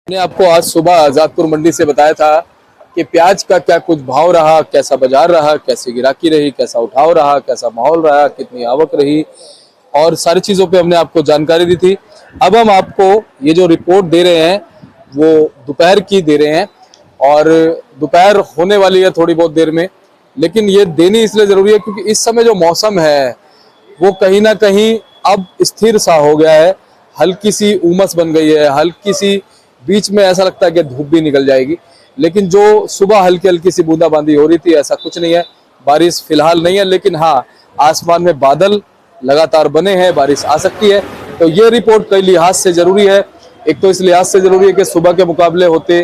मैंने आपको आज सुबह आजादपुर मंडी से बताया था कि प्याज का क्या कुछ भाव रहा, कैसा बाजार रहा, कैसी गिराकी रही, कैसा उठाव रहा, कैसा माहौल रहा, कितनी आवक रही और सारी चीजों पे हमने आपको जानकारी दी थी। अब हम आपको ये जो रिपोर्ट दे रहे हैं वो दोपहर की दे रहे हैं और दोपहर होने वाली है थोड़ी बहुत देर में, लेकिन ये देनी इसलिए जरूरी है क्योंकि इस समय जो मौसम है वो कहीं ना कहीं अब स्थिर सा हो गया है। हल्की सी उमस बन गई है, हल्की सी बीच में ऐसा लगता है कि धूप भी निकल जाएगी, लेकिन जो सुबह हल्की हल्की सी बूंदाबांदी हो रही थी ऐसा कुछ नहीं है। बारिश फिलहाल नहीं है, लेकिन हाँ आसमान में बादल लगातार बने हैं, बारिश आ सकती है। तो ये रिपोर्ट कई लिहाज से जरूरी है। एक तो इस लिहाज से जरूरी है कि सुबह के मुकाबले होते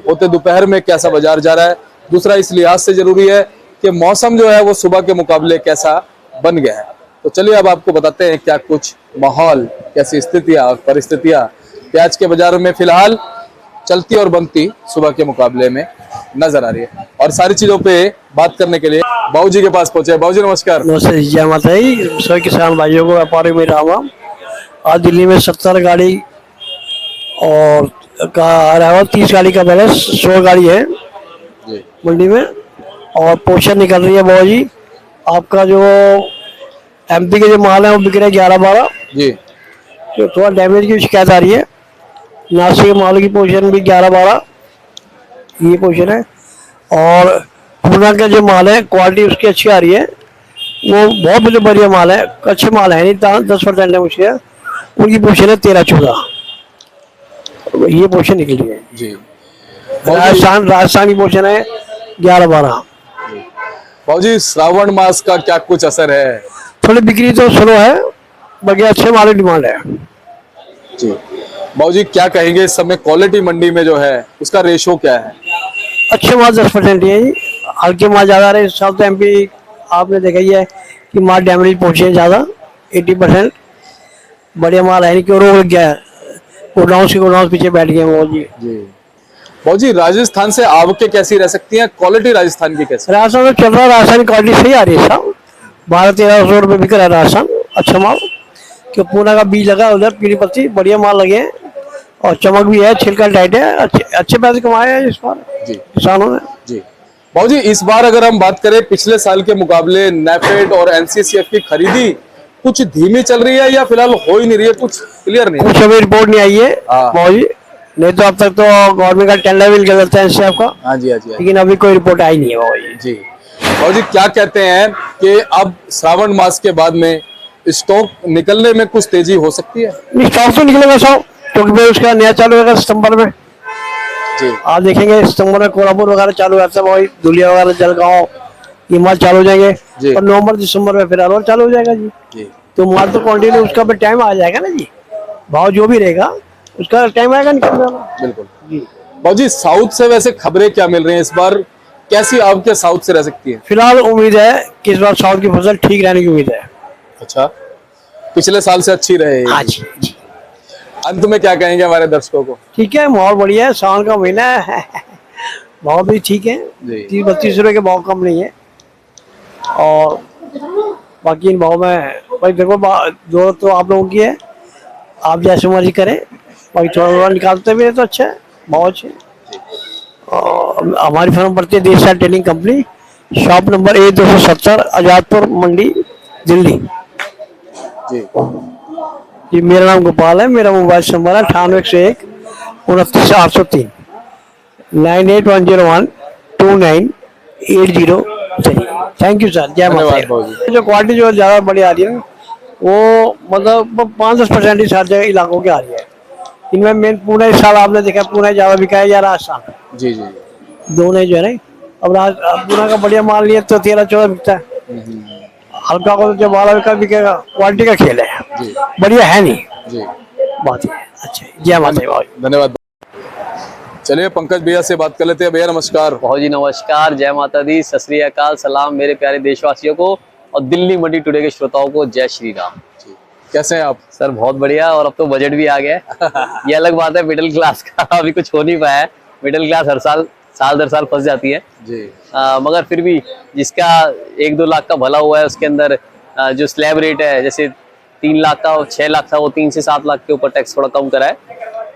होते दोपहर में कैसा बाजार जा रहा है। दूसरा इस लिहाज से जरूरी है कि मौसम जो है वो सुबह के मुकाबले कैसा बन गया है। तो चलिए अब आपको बताते हैं क्या कुछ माहौल, कैसी स्थितियां और परिस्थितियां प्याज के बाजार में फिलहाल चलती और बनती सुबह के मुकाबले में नजर आ रही है। और सारी चीजों पे बात करने के लिए बाबूजी के पास पहुंचे। बाबूजी नमस्कार। नमस्ते, जय माता दी। सभी किसान भाइयों को, व्यापारी में राम राम। आज दिल्ली में 70 गाड़ी और का आ रहा है, 30 गाड़ी का बैलेंस, 100 गाड़ी है जी मंडी में। और पोषण निकल रही है बाबू जी। आपका जो एमपी के जो माल है वो बिक रहे 11-12, जी तो थोड़ा डैमेज की शिकायत आ रही है। नासिक के माल की पोजीशन भी 11-12 ये पोजीशन है। और पूना का जो माल है क्वालिटी उसकी अच्छी आ रही है, वो बहुत मुझे बढ़िया माल है, अच्छे माल है नहीं, 10% है मुझे। उनकी पोजीशन है 13-14, ये पोजीशन निकली है। जी राजस्थान की पोजीशन है 11-12। बाबूजी श्रावण मास का क्या कुछ असर है? थोड़ी बिक्री तो स्लो है, बाकी अच्छे माल की डिमांड है। जी बाबूजी क्या कहेंगे इस समय क्वालिटी मंडी में जो है उसका रेशो क्या है? अच्छे माल 10% ही है जी, हल्के माल ज़्यादा रहे। इस साल तो एमपी आपने देखा ही है कि माल डैमेज पहुंचे ज़्यादा, 80%। बढ़िया माल है नहीं, क्यों रोक लग गया है, गोडाउन पीछे बैठ गए वो जी। जी बाबूजी राजस्थान से आवकें कैसी रह सकती हैं? क्वालिटी राजस्थान की कैसी? राजस्थान में चल रहा है, राजस्थान की क्वालिटी सही आ रही है साहब। 1200-1300 रुपये बिक रहा है राजस्थान, अच्छा माल। क्यों पूना का बीज लगा उधर, पीली पत्ती, बढ़िया माल लगे हैं और चमक भी है, छिलका टाइट है। अच्छे पैसे कमाए हैं इस बार जी किसानों ने। जी बाबूजी इस बार अगर हम बात करें पिछले साल के मुकाबले नेफेड और एनसीसीएफ की खरीदी कुछ धीमी चल रही है या फिलहाल हो ही नहीं रही है? कुछ क्लियर नहीं है। कुछ अभी रिपोर्ट नहीं आई है हाँ। मौजी, नहीं तो अब तक तो गवर्नमेंट का टेंडर भी निकल जाता है एनसीएफ का। हाँ जी हाँ जी लेकिन अभी कोई रिपोर्ट आई नहीं है मौजी। जी बाबूजी क्या कहते हैं कि अब श्रावण मास के बाद में स्टॉक निकलने में कुछ तेजी हो सकती है? नहीं, स्टॉक तो निकलेगा साहब, क्योंकि भाई उसका नया चालू होगा सितंबर में। जी आप देखेंगे सितंबर में कोल्हापुर वगैरह चालू रहता है भाई, धुलिया वगैरह, जलगांव, ये माल चालू हो जाएंगे। जी। और नवंबर दिसंबर में फिर अलवर चालू हो जाएगा जी। जी तो माल तो कंटिन्यू, उसका भी टाइम आ जाएगा ना जी। भाव जो भी रहेगा उसका टाइम आएगा निकलने वाला बिल्कुल। जी। बाबूजी साउथ से वैसे खबरें क्या मिल रही हैं इस बार? कैसी आपके साउथ से रह सकती है? फिलहाल उम्मीद है कि इस बार साउथ की फसल ठीक रहने की उम्मीद है। अच्छा, पिछले साल से अच्छी रहे। हाँ जी जी। अंत में क्या कहेंगे हमारे दर्शकों को? ठीक है, माहौल बढ़िया है, सावन का महीना है। भाव भी ठीक है, जी। 30-32 रुपये के भाव कम नहीं है। और बाकी इन भाव में भाई देखो, जरूरत तो आप लोगों की है, आप जैसे मर्जी करें। बाकी थोड़ा थोड़ा निकालते भी है तो अच्छा है, भाव अच्छे। और हमारी फर्म पड़ती है Desh trading company, shop number A270, Azadpur Mandi, Delhi. जी जी, मेरा नाम गोपाल है। मेरा मोबाइल नंबर है 9801 29 803, 9810129803। थैंक यू सर, जय माता धन्यवाद बाबूजी। दी। जो क्वालिटी जो ज़्यादा बड़ी आ रही है ना, वो मतलब 5-10% ही हर जगह इलाकों की आ रही है। इनमें मेन पुणे इस साल आपने देखा, पुणे ज़्यादा बिका है या राजस्थान, जी जी दोनों जो है ना। अब पुणे का बढ़िया माल लिए तो 13-14 बिकता है, हल्का को जो 12 बिकेगा। क्वालिटी का खेल है, जी बढ़िया है नहीं जी बात है। अच्छा, जय माता दी भाई। धन्यवाद। चलिए पंकज भैया से बात कर लेते हैं। भैया नमस्कार। बहुत जी नमस्कार, जय माता दी, सत श्री अकाल, सलाम मेरे प्यारे देशवासियों को और दिल्ली मंडी टुडे के श्रोताओं को जय श्री राम। जी कैसे हैं आप? सर बहुत बढ़िया, और अब तो बजट भी आ गया है। ये अलग बात है, मिडिल क्लास का अभी कुछ हो नहीं पाया है। मिडिल क्लास हर साल दर साल फंस जाती है जी। मगर फिर भी जिसका 1-2 लाख का भला हुआ है उसके अंदर जो स्लैब रेट है, जैसे 3 लाख का और 6 लाख था, वो 3 से 7 लाख के ऊपर टैक्स थोड़ा कम करा है,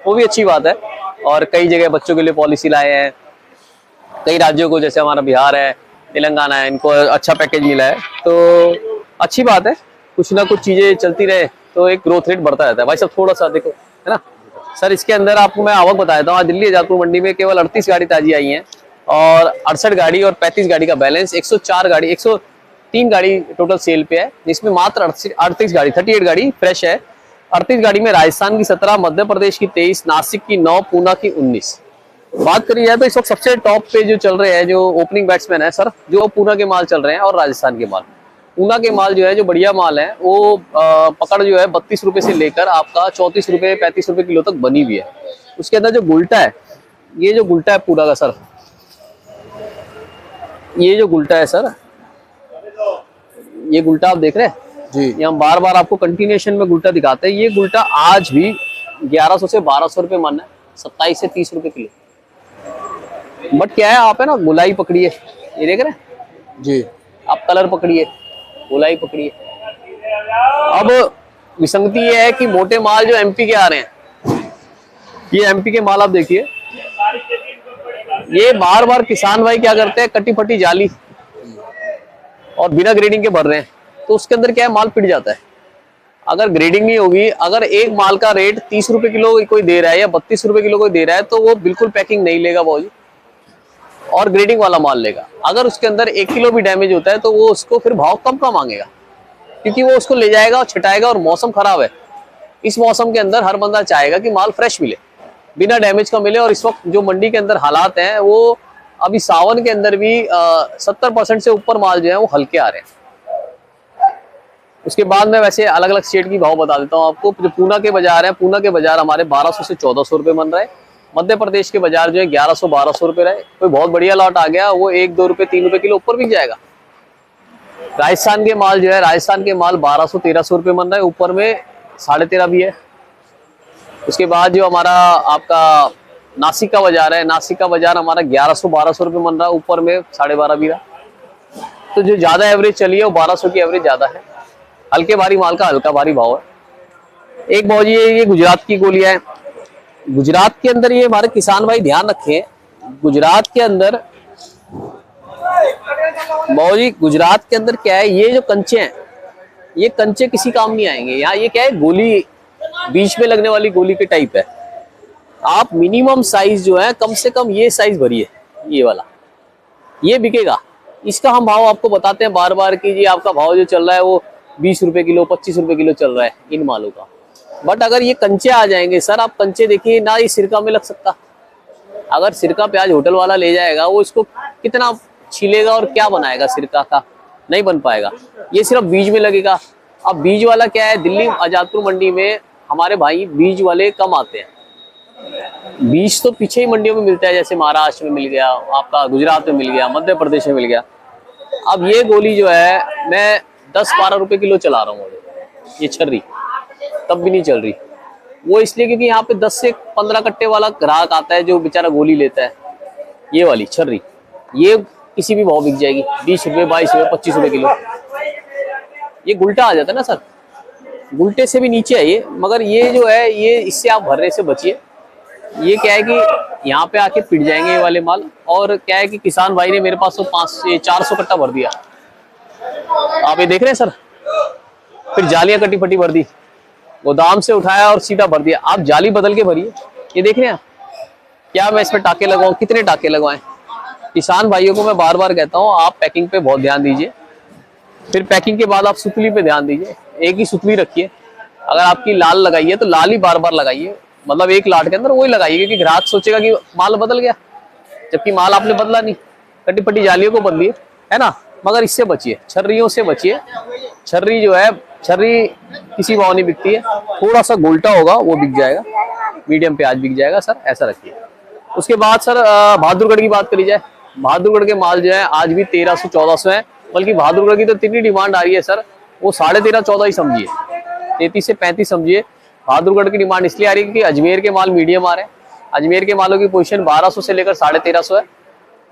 वो भी अच्छी बात है। और कई जगह बच्चों के लिए पॉलिसी लाए हैं। कई राज्यों को, जैसे हमारा बिहार है, तेलंगाना है, इनको अच्छा पैकेज मिला है। तो अच्छी बात है, कुछ ना कुछ चीजें चलती रहे तो एक ग्रोथ रेट बढ़ता रहता है। भाई सब थोड़ा सा देखो, है ना सर। इसके अंदर आपको मैं आवक बता देता हूँ। आज दिल्ली आजादपुर मंडी में केवल 38 गाड़ी ताजी आई है और 68 गाड़ी और 35 गाड़ी का बैलेंस, 103 गाड़ी टोटल सेल पे है, जिसमें मात्र 38 गाड़ी 38 गाड़ी फ्रेश है। 38 गाड़ी में राजस्थान की 17, मध्य प्रदेश की 23, नासिक की 9, पूना की 19। बात करी जाए तो इस वक्त सबसे टॉप पे जो चल रहे हैं, जो ओपनिंग बैट्समैन है सर, जो पूना के माल चल रहे हैं और राजस्थान के माल। पूना के माल जो है, जो बढ़िया माल है, वो पकड़ जो है 32 रुपए से लेकर आपका 34 रुपए 35 रुपए किलो तक बनी हुई है। उसके अंदर जो गुल्टा है, ये जो गुल्टा है पूरा का सर, ये जो गुल्टा है सर, ये गुल्टा आप देख रहे हैं जी। ये हम बार बार आपको कंटिन्यूएशन में गुल्टा दिखाते हैं। ये गुल्टा आज भी 1100 से 1200 रुपए मन है, 27 से 30 रुपए किलो। बट क्या है, आप है ना गुलाई पकड़िए, ये देख रहे हैं जी, आप कलर पकड़िए, गोलाई पकड़िए। अब विसंगति ये है कि मोटे माल जो एमपी के आ रहे हैं, ये एमपी के माल आप देखिए, ये बार बार किसान भाई क्या करते हैं, कटी फटी जाली और बिना ग्रेडिंग के भर रहे हैं। तो उसके अंदर क्या है, माल पिट जाता है। अगर ग्रेडिंग नहीं होगी, अगर एक माल का रेट 30 रुपए किलो कोई दे रहा है या 32 रुपए किलो कोई दे रहा है, तो वो बिल्कुल पैकिंग नहीं लेगा भाजी, और ग्रेडिंग वाला माल लेगा। अगर उसके अंदर 1 किलो भी डैमेज होता है तो वो उसको फिर भाव कम का मांगेगा, क्योंकि वो उसको ले जाएगा और छिटाएगा। और मौसम खराब है, इस मौसम के अंदर हर बंदा चाहेगा कि माल फ्रेश मिले, बिना डैमेज का मिले। और इस वक्त जो मंडी के अंदर हालात हैं, वो अभी सावन के अंदर भी 70% से ऊपर माल जो है वो हल्के आ रहे हैं। उसके बाद में वैसे अलग अलग स्टेट की भाव बता देता हूँ आपको। जो पूना के बाजार है, पूना के बाजार हमारे 1200 से 1400 रुपए बन रहे हैं। मध्य प्रदेश के बाजार जो है 1100-1200 रुपए रहे। कोई बहुत बढ़िया लॉट आ गया, वो 1-2 रुपए 3 रुपए किलो ऊपर बिक जाएगा। राजस्थान के माल जो है, राजस्थान के माल 1200-1300 रुपए बन रहा है, ऊपर में 13.5 भी है। उसके बाद जो हमारा आपका नासिक का बाजार है, नासिक का बाजार हमारा 1100-1200 रुपए बन रहा है, ऊपर में 12.5 भी रहा। तो जो ज्यादा एवरेज चली है वो 1200 की एवरेज ज्यादा है। हल्के भारी माल का हल्का भारी भाव है। एक भाव ये गुजरात की गोलियां है। गुजरात के अंदर ये हमारे किसान भाई ध्यान रखें, गुजरात के अंदर भाजी, गुजरात के अंदर क्या है, ये जो कंचे हैं, ये कंचे किसी काम नहीं आएंगे। यहाँ ये क्या है, गोली बीच में लगने वाली गोली के टाइप है। आप मिनिमम साइज जो है, कम से कम ये साइज भरिए, ये वाला, ये बिकेगा। इसका हम भाव आपको बताते हैं बार बार कि जी आपका भाव जो चल रहा है वो 20 रुपए किलो 25 रुपए किलो चल रहा है इन मालों का। बट अगर ये कंचे आ जाएंगे सर, आप कंचे देखिए ना, ये सिरका में लग सकता। अगर सिरका प्याज होटल वाला ले जाएगा, वो इसको कितना छीलेगा और क्या बनाएगा, सिरका का नहीं बन पाएगा। ये सिर्फ बीज में लगेगा। अब बीज वाला क्या है, दिल्ली आजादपुर मंडी में हमारे भाई बीज वाले कम आते हैं। बीज तो पीछे ही मंडियों में मिलता है, जैसे महाराष्ट्र में मिल गया, आपका गुजरात में मिल गया, मध्य प्रदेश में मिल गया। अब ये गोली जो है मैं 10-12 रुपए किलो चला रहा हूँ, ये छर्री तब भी नहीं चल रही। वो इसलिए क्योंकि यहाँ पे 10 से 15 कट्टे वाला ग्राहक आता है जो बेचारा गोली लेता है। ये वाली छर्री, ये किसी भी भाव बिक जाएगी, 20 रुपए 22 रुपए 25 रुपए किलो। ये गुल्टा आ जाता है ना सर, गुल्टे से भी नीचे है ये, मगर ये जो है, ये इससे आप भरने से बचिए। ये क्या है कि यहाँ पे आके पिट जाएंगे ये वाले माल। और क्या है कि किसान भाई ने मेरे पास तो 400 कट्टा भर दिया, आप ये देख रहे हैं सर। फिर जालियां कटी फटी भर दी, गोदाम से उठाया और सीधा भर दिया। आप जाली बदल के भरिए। ये देख रहे हैं क्या मैं इसमें टाके लगाऊं, कितने टाके लगवाएं। किसान भाइयों को मैं बार बार कहता हूं, आप पैकिंग पे बहुत ध्यान दीजिए। फिर पैकिंग के बाद आप सुतली पे ध्यान दीजिए। एक ही सुतली रखिए। अगर आपकी लाल लगाइए तो लाल ही बार बार लगाइए, मतलब एक लाट के अंदर वही लगाइए, क्योंकि ग्राहक सोचेगा कि माल बदल गया, जबकि माल आपने बदला नहीं। कटी फटी जालियों को बदलिए, है ना। मगर इससे बचिए, छर्रियों से बचिए। छर्री जो है, छर्री किसी भाव नहीं बिकती है। थोड़ा सा गोल्टा होगा वो बिक जाएगा, मीडियम प्याज बिक जाएगा सर, ऐसा रखिए। उसके बाद सर बहादुरगढ़ की बात करी जाए। बहादुरगढ़ के माल जो है आज भी 1300-1400 है। बल्कि बहादुरगढ़ की तो इतनी डिमांड आ रही है सर, वो 13.5-14 ही समझिए, 33 से 35 समझिए। बहादुरगढ़ की डिमांड इसलिए आ रही है क्योंकि अजमेर के माल मीडियम आ रहे हैं। अजमेर के मालों की पोजीशन 1200 से लेकर 1350 है।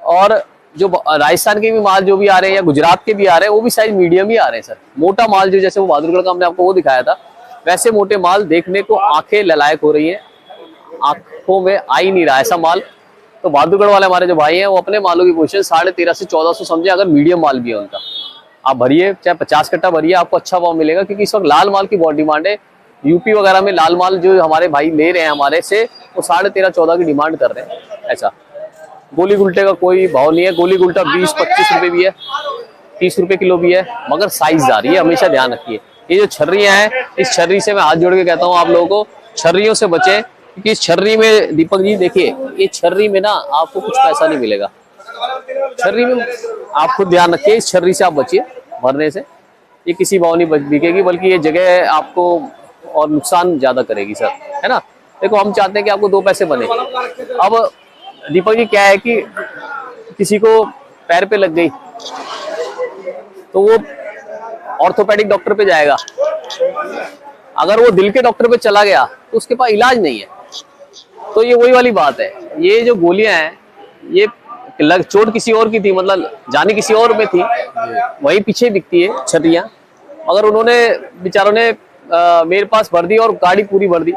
और जो राजस्थान के भी माल जो भी आ रहे हैं या गुजरात के भी आ रहे हैं, वो भी साइज मीडियम ही आ रहे हैं सर। मोटा माल जो जैसे वो बहादुरगढ़ का हमने आपको वो दिखाया था, वैसे मोटे माल देखने को आंखें ललायक हो रही है। आंखों में आ ही नहीं रहा ऐसा माल। तो बहादुरगढ़ वाले हमारे जो भाई हैं वो अपने मालों की पोजीशन 1350 से 1400 समझे, अगर मीडियम माल भी है उनका। आप भरिए, चाहे 50 कट्टा भरिए, आपको अच्छा भाव मिलेगा, क्योंकि इस वक्त लाल माल की बहुत डिमांड है। यूपी वगैरह में लाल माल जो हमारे भाई ले रहे हैं हमारे से, वो 13.5-14 की डिमांड कर रहे हैं ऐसा। गोली गुल्टे का कोई भाव नहीं है, गोली गुल्टा 20-25 रुपए भी है, 30 रुपए किलो भी है, मगर साइजदार, ये हमेशा ध्यान रखिए। ये जो छर्रियां हैं, इस छर्री से मैं हाथ जोड़ के कहता हूँ आप लोगों को, छर्रियों से बचें, क्योंकि इस छर्री में दीपक जी देखिए, ये छर्री में ना आपको कुछ पैसा नहीं मिलेगा। छर्री में आप खुद ध्यान रखिए, इस छर्री से आप बचिए भरने से, ये किसी भाव नहीं बिकेगी, बल्कि ये जगह आपको और नुकसान ज्यादा करेगी सर, है ना। देखो हम चाहते हैं कि आपको 2 पैसे बने। अब दीपक जी क्या है कि किसी को पैर पे लग गई तो वो ऑर्थोपेडिक डॉक्टर पे जाएगा, अगर वो दिल के डॉक्टर पे चला गया तो उसके पास इलाज नहीं है। तो ये वही वाली बात है, ये जो गोलियां हैं ये चोट किसी और की थी, मतलब जाने किसी और में थी, वही पीछे बिकती है छर्रियां, मगर उन्होंने बेचारों ने मेरे पास भर दी और गाड़ी पूरी भर दी।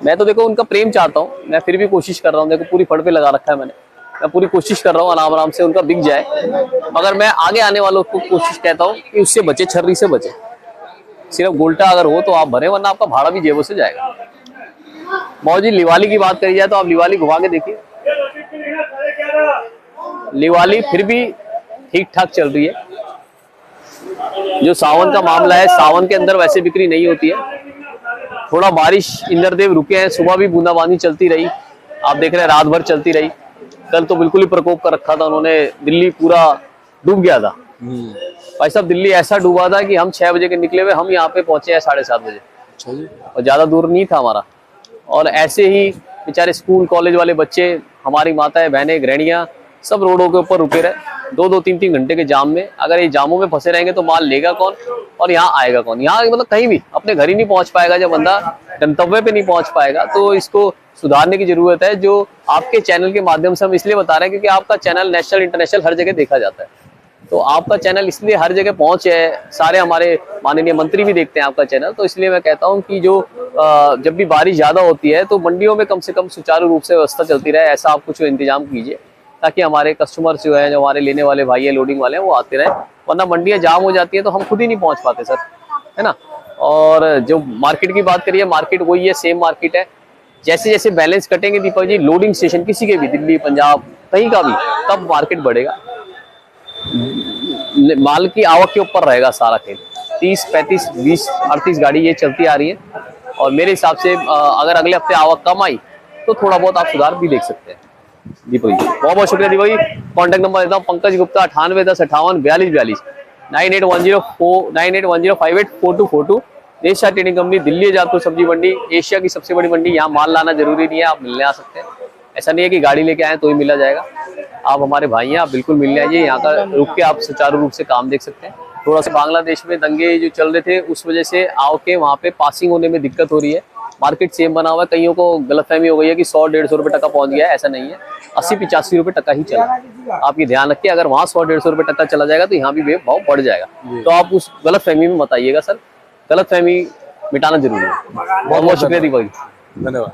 मैं तो देखो उनका प्रेम चाहता हूँ, मैं फिर भी कोशिश कर रहा हूँ, देखो पूरी फड़ पे लगा रखा है मैंने, मैं पूरी कोशिश कर रहा हूँ आराम आराम से उनका बिक जाए, मगर मैं आगे आने वालों को कोशिश कहता हूँ कि उससे बचे, छर्री से बचे। सिर्फ गोल्टा अगर हो तो आप भरे, वरना आपका भाड़ा भी जेबों से जाएगा। मौजी लिवाली की बात करी जाए तो आप लिवाली घुमा के देखिए, लिवाली फिर भी ठीक ठाक चल रही है। जो सावन का मामला है, सावन के अंदर वैसे बिक्री नहीं होती है, थोड़ा बारिश इंद्रदेव रुके हैं, सुबह भी बूंदाबांदी चलती रही, आप देख रहे हैं रात भर चलती रही। कल तो बिल्कुल ही प्रकोप कर रखा था उन्होंने, दिल्ली पूरा डूब गया था भाई साहब, दिल्ली ऐसा डूबा था कि हम 6 बजे के निकले हुए, हम यहाँ पे पहुंचे हैं 7:30 बजे, और ज्यादा दूर नहीं था हमारा। और ऐसे ही बेचारे स्कूल कॉलेज वाले बच्चे, हमारी माताएं बहनें गृहणियां, सब रोडों के ऊपर रुके रहे 2-2, 3-3 घंटे के जाम में। अगर ये जामों में फंसे रहेंगे तो माल लेगा कौन और यहाँ आएगा कौन? यहाँ मतलब कहीं भी अपने घर ही नहीं पहुंच पाएगा, जब बंदा गंतव्य पे नहीं पहुंच पाएगा। तो इसको सुधारने की जरूरत है, जो आपके चैनल के माध्यम से हम इसलिए बता रहे हैं क्योंकि आपका चैनल नेशनल इंटरनेशनल हर जगह देखा जाता है, तो आपका चैनल इसलिए हर जगह पहुंच है, सारे हमारे माननीय मंत्री भी देखते हैं आपका चैनल। तो इसलिए मैं कहता हूं कि जो जब भी बारिश ज्यादा होती है तो मंडियों में कम से कम सुचारू रूप से व्यवस्था चलती रहे, ऐसा आप कुछ इंतजाम कीजिए, ताकि हमारे कस्टमर जो है, जो हमारे लेने वाले भाई है, लोडिंग वाले हैं, वो आते रहे। वरना मंडियां जाम हो जाती है तो हम खुद ही नहीं पहुंच पाते सर, है ना। और जो मार्केट की बात करिए, मार्केट वही है, सेम मार्केट है। जैसे जैसे बैलेंस कटेंगे दीपक जी, लोडिंग स्टेशन किसी के भी, दिल्ली, पंजाब, कहीं का भी, तब मार्केट बढ़ेगा। माल की आवक के ऊपर रहेगा सारा खेल। 30, 35, 20, 38 गाड़ी ये चलती आ रही है, और मेरे हिसाब से अगर अगले हफ्ते आवक कम आई तो थोड़ा बहुत आप सुधार भी देख सकते हैं। दीपक जी बहुत बहुत शुक्रिया। दीपक जी कॉन्टैक्ट नंबर देता हूँ, पंकज गुप्ता 9810584242, 9810584242, देशा ट्रेडिंग कंपनी, दिल्ली जादपुर सब्जी मंडी, एशिया की सबसे बड़ी मंडी। यहाँ माल लाना जरूरी नहीं है, आप मिलने आ सकते हैं। ऐसा नहीं है कि गाड़ी लेके आए तो ही मिला जाएगा, आप हमारे भाई हैं, आप बिल्कुल मिलने आइए, यहाँ का रुक के आप सुचारू रूप से काम देख सकते हैं। थोड़ा सा बांग्लादेश में दंगे जो चल रहे थे, उस वजह से आओ के वहाँ पे पासिंग होने में दिक्कत हो रही है। मार्केट सेम बना हुआ है, कईयों को गलतफहमी हो गई है कि 100-150 रुपये टका पहुंच गया है, ऐसा नहीं है, 80-85 रुपये टका ही चला। आप ये ध्यान रखिए, अगर वहाँ 100-150 रुपये टका चला जाएगा तो यहाँ भी भाव बढ़ जाएगा। तो आप उस गलतफहमी में मत आइएगा सर, गलतफहमी मिटाना जरूरी है। बहुत बहुत शुक्रिया दीपक जी, धन्यवाद।